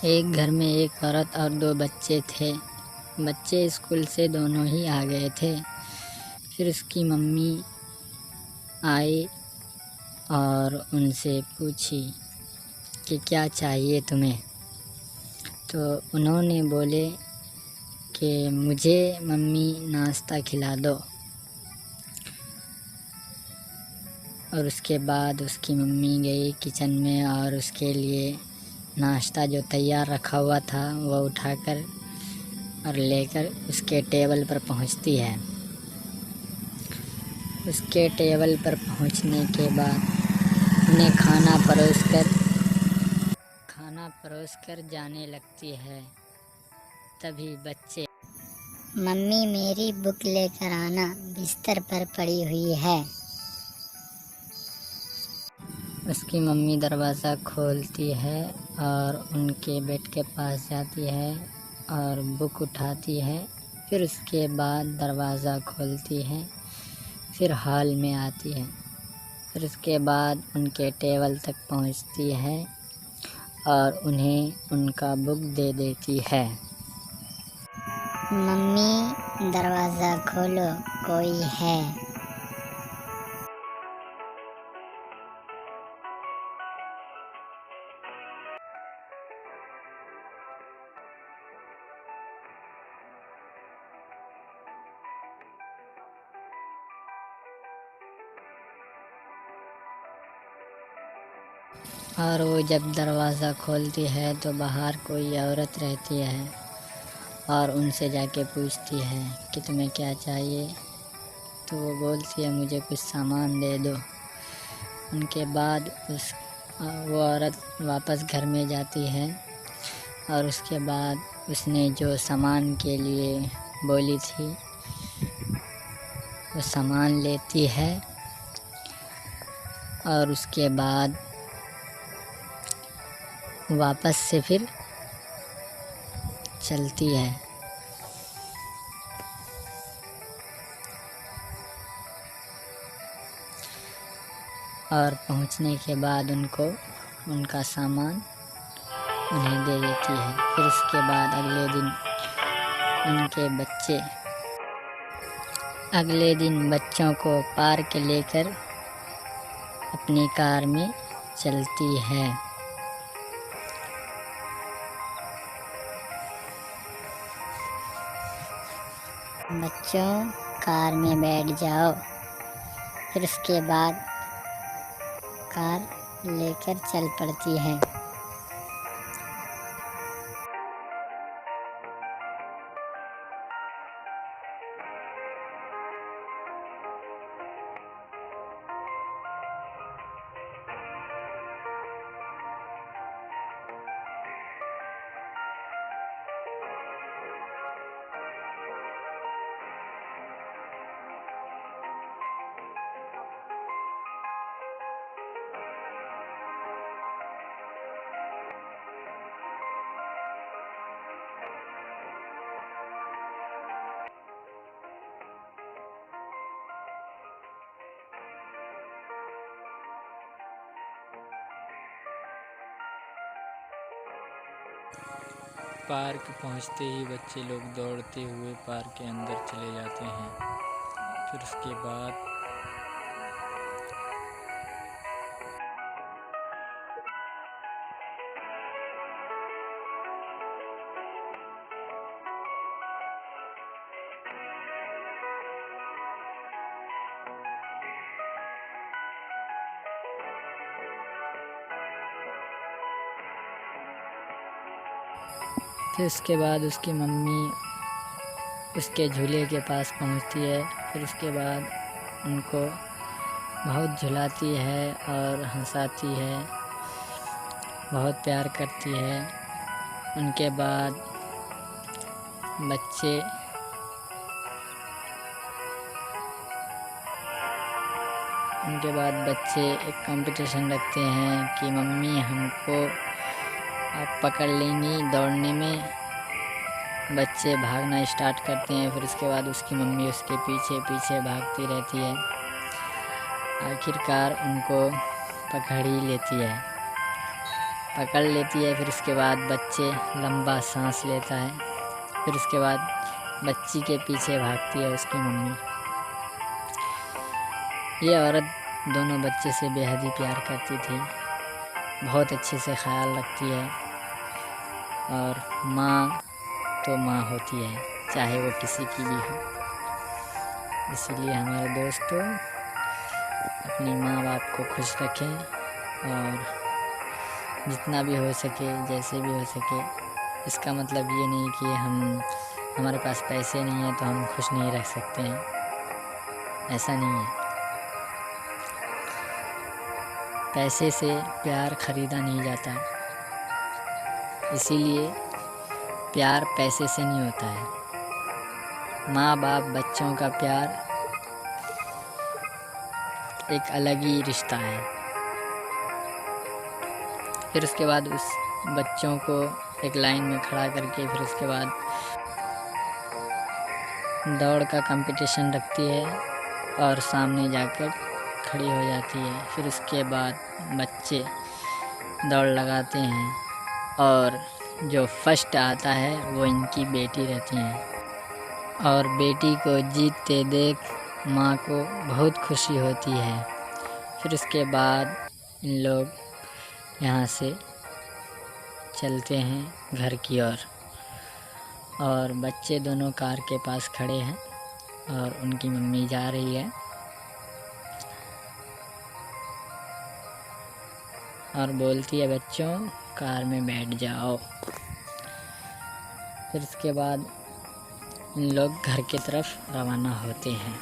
एक घर में एक औरत और दो बच्चे थे। बच्चे स्कूल से दोनों ही आ गए थे। फिर उसकी मम्मी आई और उनसे पूछी कि क्या चाहिए तुम्हें। तो उन्होंने बोले कि मुझे मम्मी नाश्ता खिला दो। और उसके बाद उसकी मम्मी गई किचन में और उसके लिए नाश्ता जो तैयार रखा हुआ था वह उठाकर और लेकर उसके टेबल पर पहुंचती है। उसके टेबल पर पहुंचने के बाद उन्हें खाना परोसकर जाने लगती है। तभी बच्चे, मम्मी मेरी बुक लेकर आना, बिस्तर पर पड़ी हुई है। उसकी मम्मी दरवाज़ा खोलती है और उनके बेड के पास जाती है और बुक उठाती है। फिर उसके बाद दरवाज़ा खोलती है, फिर हॉल में आती है। फिर उसके बाद उनके टेबल तक पहुंचती है और उन्हें उनका बुक दे देती है। मम्मी दरवाज़ा खोलो, कोई है। और वो जब दरवाज़ा खोलती है तो बाहर कोई औरत रहती है और उनसे जाके पूछती है कि तुम्हें क्या चाहिए। तो वो बोलती है मुझे कुछ सामान दे दो। उनके बाद वो औरत वापस घर में जाती है और उसके बाद उसने जो सामान के लिए बोली थी वो सामान लेती है और उसके बाद वापस से फिर चलती है। और पहुंचने के बाद उनको उनका सामान उन्हें दे देती है। फिर उसके बाद अगले दिन बच्चों को पार्क लेकर अपनी कार में चलती है। बच्चों कार में बैठ जाओ। फिर उसके बाद कार लेकर चल पड़ती है। पार्क पहुंचते ही बच्चे लोग दौड़ते हुए पार्क के अंदर चले जाते हैं। फिर उसके बाद उसकी मम्मी उसके झूले के पास पहुंचती है। फिर उसके बाद उनको बहुत झुलाती है और हंसाती है, बहुत प्यार करती है। उनके बाद बच्चे एक कंपटीशन रखते हैं कि मम्मी हमको आप पकड़ लेंगी दौड़ने में। बच्चे भागना स्टार्ट करते हैं। फिर उसके बाद उसकी मम्मी उसके पीछे पीछे भागती रहती है। आखिरकार उनको पकड़ ही लेती है। पकड़ लेती है। फिर उसके बाद बच्चे लंबा सांस लेता है। फिर उसके बाद बच्ची के पीछे भागती है उसकी मम्मी। ये औरत दोनों बच्चे से बेहद ही प्यार करती थी, बहुत अच्छे से ख्याल रखती है। और माँ तो माँ होती है, चाहे वो किसी की भी हो। इसीलिए हमारे दोस्तों अपनी माँ बाप को खुश रखें और जितना भी हो सके, जैसे भी हो सके। इसका मतलब ये नहीं कि हमारे पास पैसे नहीं है तो हम खुश नहीं रह सकते हैं, ऐसा नहीं है। पैसे से प्यार ख़रीदा नहीं जाता, इसीलिए प्यार पैसे से नहीं होता है। माँ बाप बच्चों का प्यार एक अलग ही रिश्ता है। फिर उसके बाद उस बच्चों को एक लाइन में खड़ा करके फिर उसके बाद दौड़ का कंपटीशन रखती है और सामने जाकर खड़ी हो जाती है। फिर उसके बाद बच्चे दौड़ लगाते हैं और जो फर्स्ट आता है वो इनकी बेटी रहती है। और बेटी को जीतते देख माँ को बहुत खुशी होती है। फिर उसके बाद इन लोग यहाँ से चलते हैं घर की ओर और बच्चे दोनों कार के पास खड़े हैं और उनकी मम्मी जा रही है और बोलती है बच्चों कार में बैठ जाओ। फिर उसके बाद इन लोग घर की तरफ रवाना होते हैं।